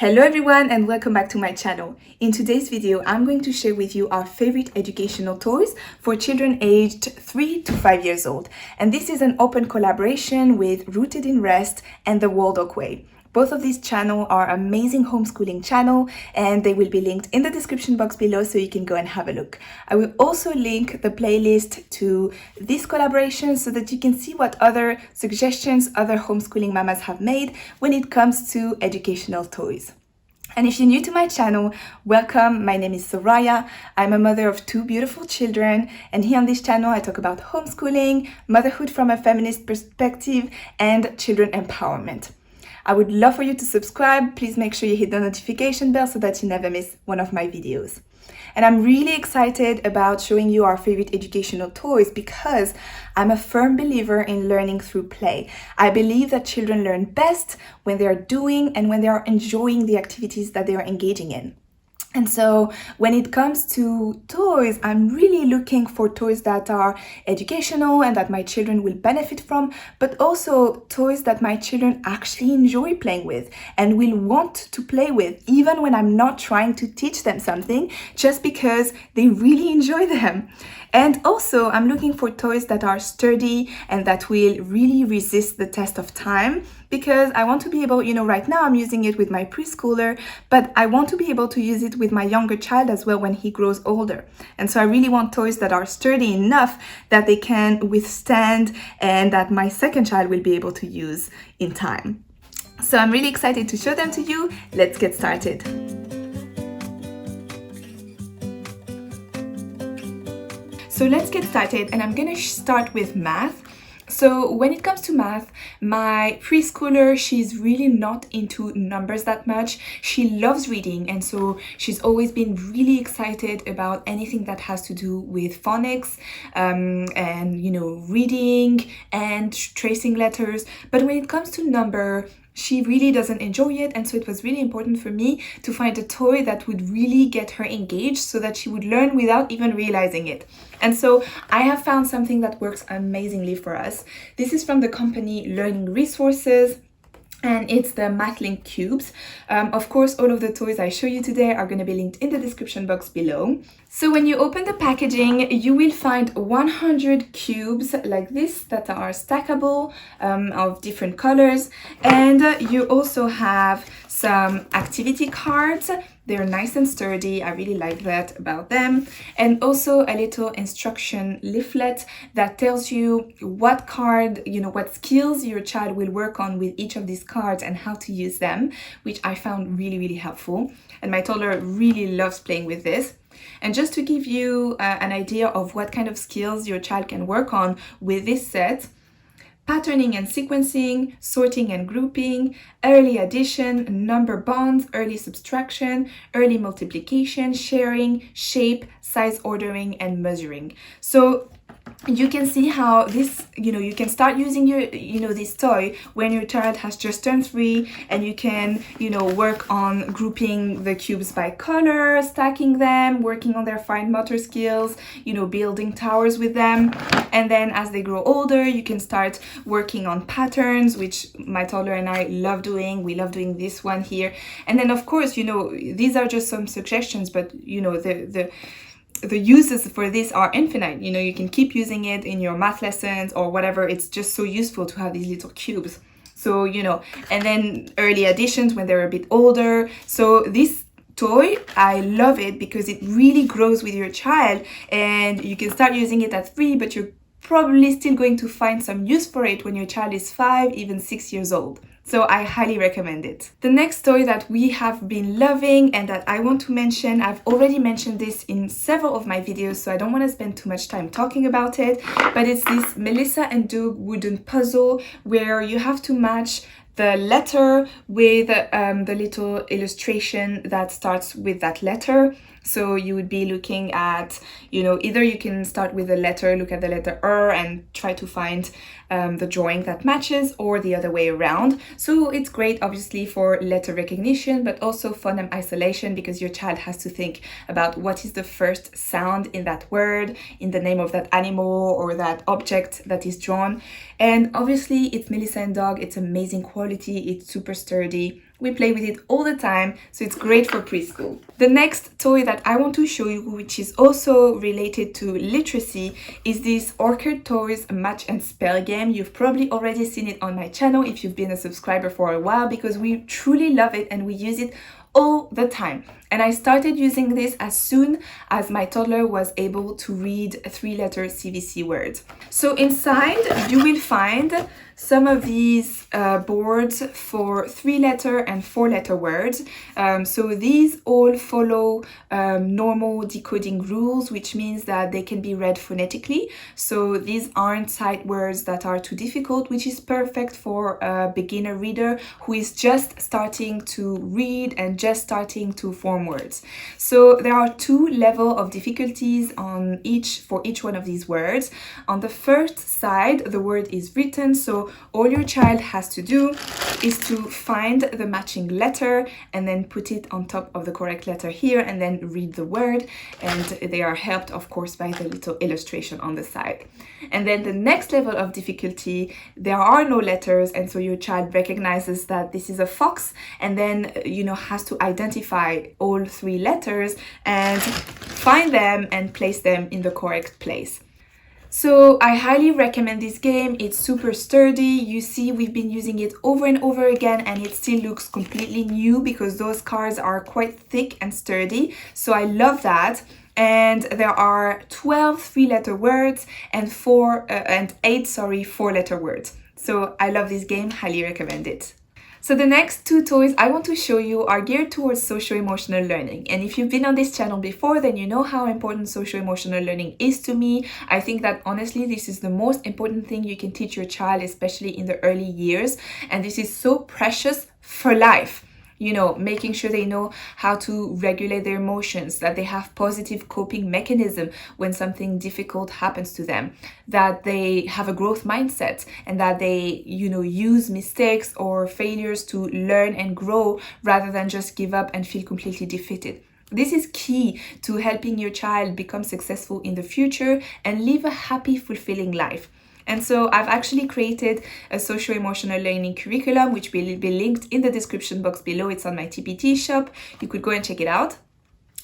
Hello everyone and welcome back to my channel. In today's video, I'm going to share with you our favorite educational toys for children aged 3 to 5 years old. And this is an open collaboration with Rooted in Rest and the Waldorf Way. Both of these channels are amazing homeschooling channel and they will be linked in the description box below so you can go and have a look. I will also link the playlist to this collaboration so that you can see what other suggestions other homeschooling mamas have made when it comes to educational toys. And if you're new to my channel, welcome. My name is Soraya. I'm a mother of 2 beautiful children, and here on this channel I talk about homeschooling, motherhood from a feminist perspective, and children empowerment. I would love for you to subscribe. Please make sure you hit the notification bell so that you never miss one of my videos. And I'm really excited about showing you our favorite educational toys because I'm a firm believer in learning through play. I believe that children learn best when they are doing and when they are enjoying the activities that they are engaging in. And so when it comes to toys, I'm really looking for toys that are educational and that my children will benefit from, but also toys that my children actually enjoy playing with and will want to play with, even when I'm not trying to teach them something, just because they really enjoy them. And also, I'm looking for toys that are sturdy and that will really resist the test of time, because I want to be able, right now I'm using it with my preschooler, but I want to be able to use it with my younger child as well when he grows older. And so I really want toys that are sturdy enough that they can withstand and that my second child will be able to use in time. So I'm really excited to show them to you. Let's get started. So let's get started, and I'm gonna start with math. So when it comes to math, my preschooler, she's really not into numbers that much. She loves reading, and so she's always been really excited about anything that has to do with phonics and reading and tracing letters. But when it comes to number, she really doesn't enjoy it, and so it was really important for me to find a toy that would really get her engaged so that she would learn without even realizing it. And so I have found something that works amazingly for us. This is from the company Learning Resources, and it's the MathLink cubes. Of course, all of the toys I show you today are going to be linked in the description box below. So when you open the packaging, you will find 100 cubes like this that are stackable, of different colors. And you also have some activity cards. They're nice and sturdy. I really like that about them. And also a little instruction leaflet that tells you what card, what skills your child will work on with each of these cards and how to use them, which I found really, really helpful. And my toddler really loves playing with this. And just to give you an idea of what kind of skills your child can work on with this set: patterning and sequencing, sorting and grouping, early addition, number bonds, early subtraction, early multiplication, sharing, shape, size ordering, and measuring. So you can see how this, you can start using your, this toy when your child has just turned 3, and you can, work on grouping the cubes by color, stacking them, working on their fine motor skills, building towers with them. And then as they grow older, you can start working on patterns, which my toddler and I love doing. We love doing this one here. And then of course, these are just some suggestions, but the uses for this are infinite. You can keep using it in your math lessons or whatever. It's just so useful to have these little cubes. So, and then early additions when they're a bit older. So this toy, I love it because it really grows with your child, and you can start using it at 3, but you're probably still going to find some use for it when your child is 5, even 6 years old. So I highly recommend it. The next toy that we have been loving and that I want to mention, I've already mentioned this in several of my videos, so I don't want to spend too much time talking about it, but it's this Melissa and Doug wooden puzzle where you have to match the letter with the little illustration that starts with that letter. So you would be looking at, either you can start with the letter, look at the letter R and try to find the drawing that matches, or the other way around. So it's great obviously for letter recognition, but also phoneme isolation, because your child has to think about what is the first sound in that word, in the name of that animal or that object that is drawn. And obviously it's Melissa and Doug, it's amazing quality, it's super sturdy. We play with it all the time, so it's great for preschool. The next toy that I want to show you, which is also related to literacy, is this Orchid Toys Match and Spell game. You've probably already seen it on my channel if you've been a subscriber for a while, because we truly love it and we use it all the time. And I started using this as soon as my toddler was able to read 3-letter CVC words. So inside you will find some of these boards for 3-letter and 4-letter words. So these all follow normal decoding rules, which means that they can be read phonetically. So these aren't sight words that are too difficult, which is perfect for a beginner reader who is just starting to read and just starting to form words. So there are 2 levels of difficulties for each one of these words. On the first side, the word is written, so all your child has to do is to find the matching letter and then put it on top of the correct letter here and then read the word, and they are helped of course by the little illustration on the side. And then the next level of difficulty, there are no letters, and so your child recognizes that this is a fox and then has to identify all 3 letters and find them and place them in the correct place. So I highly recommend this game. It's super sturdy. You see, we've been using it over and over again and it still looks completely new because those cards are quite thick and sturdy. So I love that. And there are 12 3-letter words and 8 4-letter words. So I love this game, highly recommend it. So the next 2 toys I want to show you are geared towards social-emotional learning. And if you've been on this channel before, then you know how important social-emotional learning is to me. I think that honestly, this is the most important thing you can teach your child, especially in the early years. And this is so precious for life. Making sure they know how to regulate their emotions, that they have positive coping mechanism when something difficult happens to them, that they have a growth mindset, and that they, use mistakes or failures to learn and grow rather than just give up and feel completely defeated. This is key to helping your child become successful in the future and live a happy, fulfilling life. And so I've actually created a social-emotional learning curriculum, which will be linked in the description box below. It's on my TPT shop. You could go and check it out.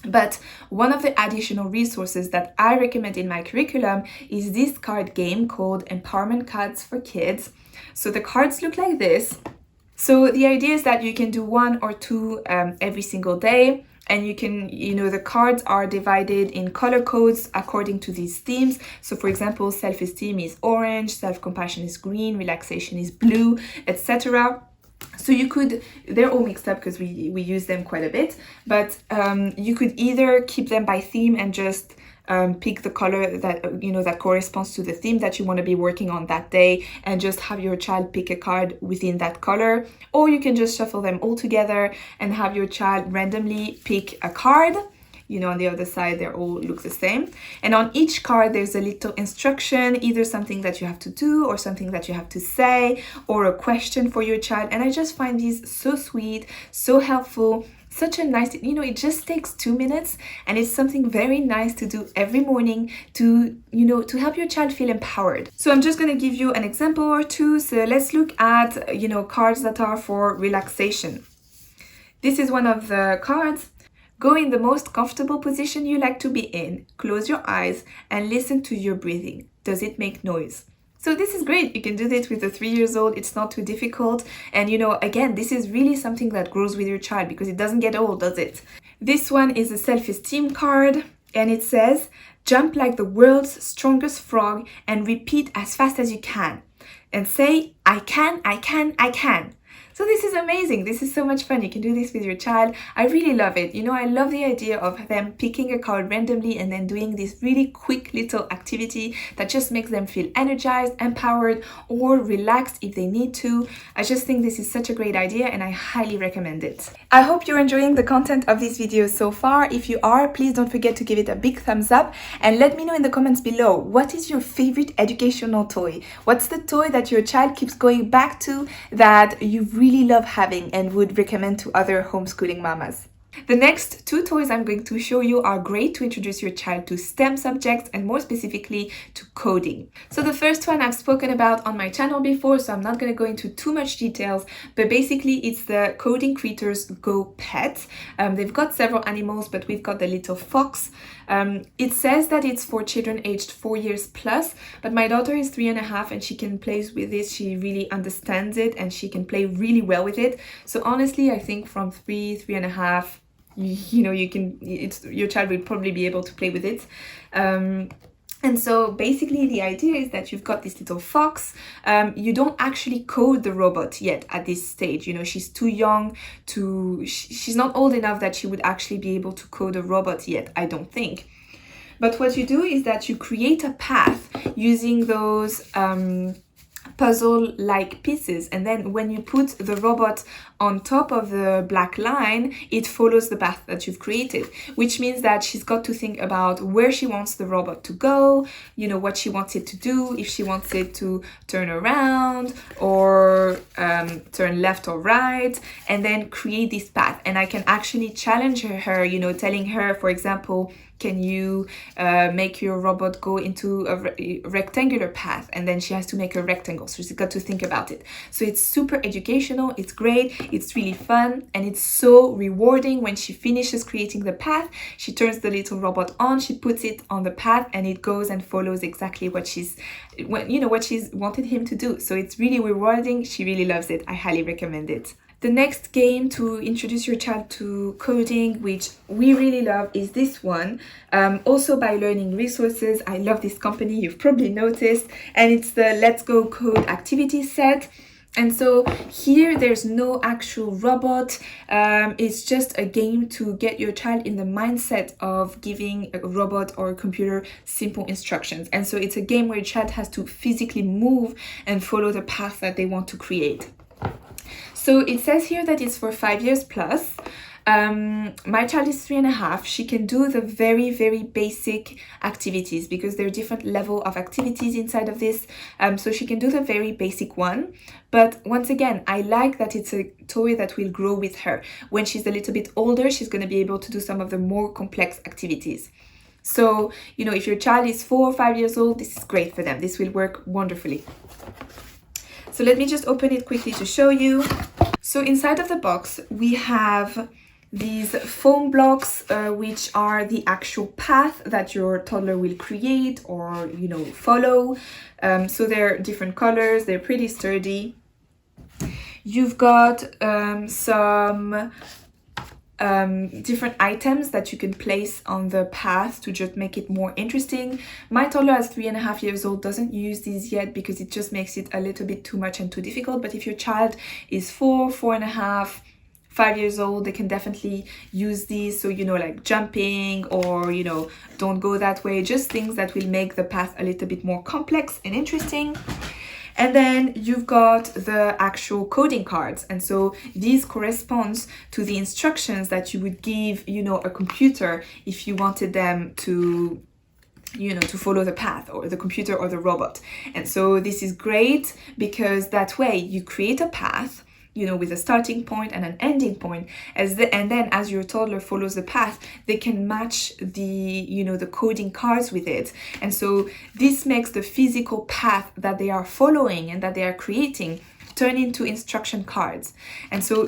But one of the additional resources that I recommend in my curriculum is this card game called Empowerment Cards for Kids. So the cards look like this. So the idea is that you can do 1 or 2 every single day. And you can, the cards are divided in color codes according to these themes. So for example, self-esteem is orange, self-compassion is green, relaxation is blue, etc. So they're all mixed up because we use them quite a bit, but you could either keep them by theme and just pick the color that that corresponds to the theme that you want to be working on that day and just have your child pick a card within that color, or you can just shuffle them all together and have your child randomly pick a card. On the other side, they all look the same. And on each card, there's a little instruction, either something that you have to do or something that you have to say or a question for your child. And I just find these so sweet, so helpful. Such a nice, it just takes 2 minutes and it's something very nice to do every morning to help your child feel empowered. So I'm just going to give you an example or 2. So let's look at, cards that are for relaxation. This is one of the cards. Go in the most comfortable position you like to be in. Close your eyes and listen to your breathing. Does it make noise? So this is great. You can do this with a 3-year-old. It's not too difficult. And again, this is really something that grows with your child because it doesn't get old, does it? This one is a self-esteem card and it says, jump like the world's strongest frog and repeat as fast as you can. And say, I can, I can, I can. So this is amazing. This is so much fun. You can do this with your child. I really love it. I love the idea of them picking a card randomly and then doing this really quick little activity that just makes them feel energized, empowered, or relaxed if they need to. I just think this is such a great idea and I highly recommend it. I hope you're enjoying the content of this video so far. If you are, please don't forget to give it a big thumbs up and let me know in the comments below, what is your favorite educational toy? What's the toy that your child keeps going back to that you really love having and would recommend to other homeschooling mamas? The next two toys I'm going to show you are great to introduce your child to STEM subjects and more specifically to coding. So the first one I've spoken about on my channel before, so I'm not going to go into too much details, but basically it's the Coding Creators Go Pet. They've got several animals, but we've got the little fox. It says that it's for children aged 4 years plus, but my daughter is 3.5 and she can play with it. She really understands it and she can play really well with it. So honestly, I think from 3.5, your child will probably be able to play with it. And so basically the idea is that you've got this little fox. You don't actually code the robot yet at this stage. She's too young she's not old enough that she would actually be able to code a robot yet, I don't think. But what you do is that you create a path using those puzzle-like pieces, and then when you put the robot on top of the black line, it follows the path that you've created, which means that she's got to think about where she wants the robot to go, what she wants it to do, if she wants it to turn around or turn left or right, and then create this path. And I can actually challenge her, telling her, for example, can you make your robot go into a rectangular path? And then she has to make a rectangle. So she's got to think about it. So it's super educational. It's great. It's really fun. And it's so rewarding when she finishes creating the path. She turns the little robot on. She puts it on the path and it goes and follows exactly what she's wanted him to do. So it's really rewarding. She really loves it. I highly recommend it. The next game to introduce your child to coding, which we really love, is this one. Also by Learning Resources. I love this company, you've probably noticed. And it's the Let's Go Code activity set. And so here there's no actual robot. It's just a game to get your child in the mindset of giving a robot or a computer simple instructions. And so it's a game where your child has to physically move and follow the path that they want to create. So it says here that it's for 5 years plus. My child is 3.5. She can do the very, very basic activities because there are different level of activities inside of this. So she can do the very basic one. But once again, I like that it's a toy that will grow with her. When she's a little bit older, she's going to be able to do some of the more complex activities. So, if your child is 4 or 5 years old, this is great for them. This will work wonderfully. So let me just open it quickly to show you. So inside of the box, we have these foam blocks, which are the actual path that your toddler will create or, follow. So they're different colors. They're pretty sturdy. You've got some different items that you can place on the path to just make it more interesting. My toddler as 3.5 years old doesn't use these yet because it just makes it a little bit too much and too difficult. But if your child is 4, 4.5, 5 years old, they can definitely use these. So, like jumping or, don't go that way, just things that will make the path a little bit more complex and interesting. And then you've got the actual coding cards. And so these corresponds to the instructions that you would give, a computer if you wanted them to follow the path, or the computer or the robot. And so this is great because that way you create a path, with a starting point and an ending point, and then as your toddler follows the path, they can match the coding cards with it. And so this makes the physical path that they are following and that they are creating turn into instruction cards. And so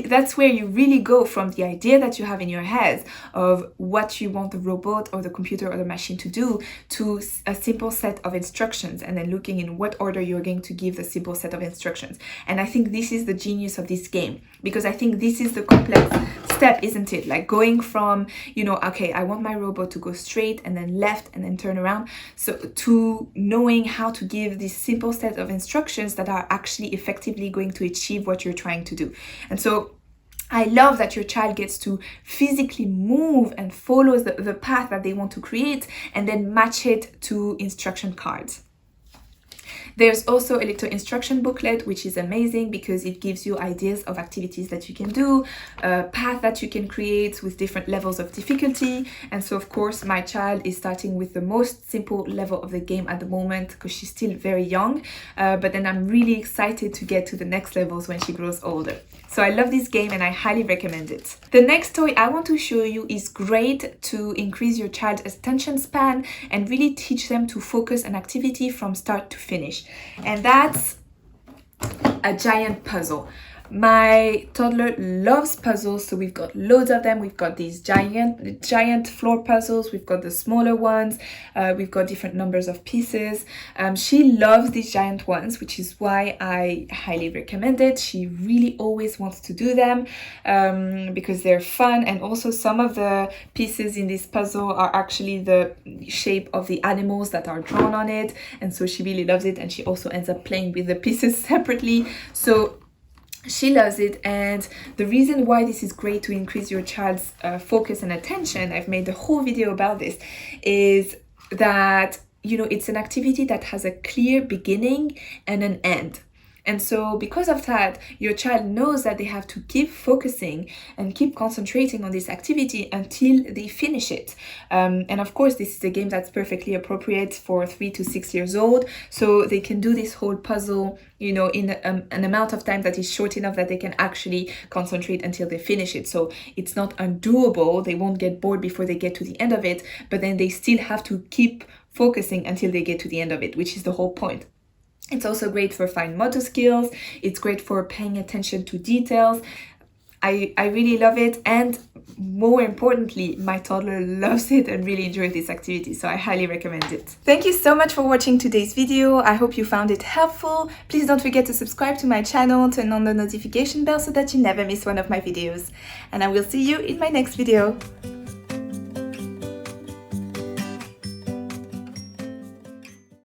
that's where you really go from the idea that you have in your head of what you want the robot or the computer or the machine to do to a simple set of instructions, and then looking in what order you're going to give the simple set of instructions. And I think this is the genius of this game, because I think this is the complex step, isn't it? Like going from, okay, I want my robot to go straight and then left and then turn around, so to knowing how to give this simple set of instructions that are actually effectively going to achieve what you're trying to do. And so I love that your child gets to physically move and follow the path that they want to create and then match it to instruction cards. There's also a little instruction booklet, which is amazing because it gives you ideas of activities that you can do, a path that you can create with different levels of difficulty. And so, of course, my child is starting with the most simple level of the game at the moment because she's still very young. But then I'm really excited to get to the next levels when she grows older. So I love this game and I highly recommend it. The next toy I want to show you is great to increase your child's attention span and really teach them to focus on activity from start to finish. And that's a giant puzzle. My toddler loves puzzles, so we've got loads of them. We've got these giant floor puzzles, we've got the smaller ones, we've got different numbers of pieces. She loves these giant ones, which is why I highly recommend it. She really always wants to do them because they're fun, and also some of the pieces in this puzzle are actually the shape of the animals that are drawn on it, and so she really loves it, and she also ends up playing with the pieces separately. So she loves it, and the reason why this is great to increase your child's focus and attention, I've made a whole video about this, is that, you know, it's an activity that has a clear beginning and an end. And so because of that, your child knows that they have to keep focusing and keep concentrating on this activity until they finish it. And of course, this is a game that's perfectly appropriate for 3 to 6 years old. So they can do this whole puzzle, you know, in an amount of time that is short enough that they can actually concentrate until they finish it. So it's not undoable. They won't get bored before they get to the end of it, but then they still have to keep focusing until they get to the end of it, which is the whole point. It's also great for fine motor skills. It's great for paying attention to details. I really love it, and more importantly, my toddler loves it and really enjoys this activity, so I highly recommend it. Thank you so much for watching today's video. I hope you found it helpful. Please don't forget to subscribe to my channel, turn on the notification bell so that you never miss one of my videos. And I will see you in my next video.